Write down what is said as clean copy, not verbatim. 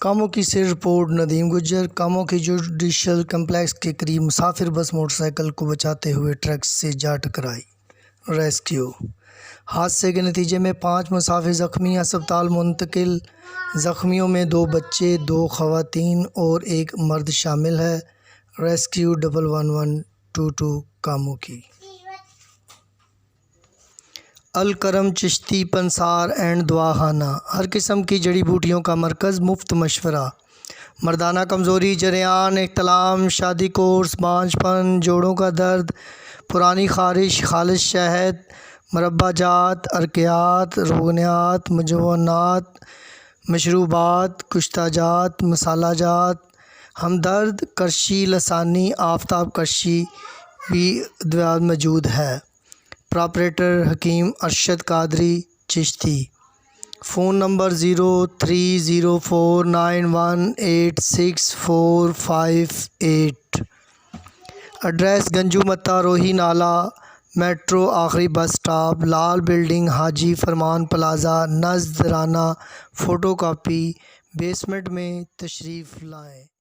کاموں کی سے رپورٹ ندیم گجر۔ کاموں کی جوڈیشل کمپلیکس کے قریب مسافر بس موٹر سائیکل کو بچاتے ہوئے ٹرک سے جا ٹکرائی، ریسکیو۔ حادثے کے نتیجے میں 5 مسافر زخمی، ہسپتال منتقل۔ زخمیوں میں 2 بچے، 2 خواتین اور 1 مرد شامل ہے۔ ریسکیو 1122 کاموں کی۔ الکرم چشتی پنسار اینڈ دواخانہ، ہر قسم کی جڑی بوٹیوں کا مرکز، مفت مشورہ، مردانہ کمزوری، جریان، احتلام، شادی کورس، بانجھ پن، جوڑوں کا درد، پرانی خارش، خالص شہد، مربع جات، عرقیات، روغنیات، مجونات، مشروبات، کشتہ جات، مسالہ جات، ہمدرد، کرشی لسانی، آفتاب کشی بھی ادویات موجود ہے۔ پراپریٹر حکیم Arshad Qadri Chishti. Phone number 0304918645 address گنجو متا روہی نالہ، میٹرو آخری بس سٹاپ، لال بلڈنگ، حاجی فرمان پلازا، نزد رانا، فوٹو کاپی، بیسمنٹ میں تشریف لائیں۔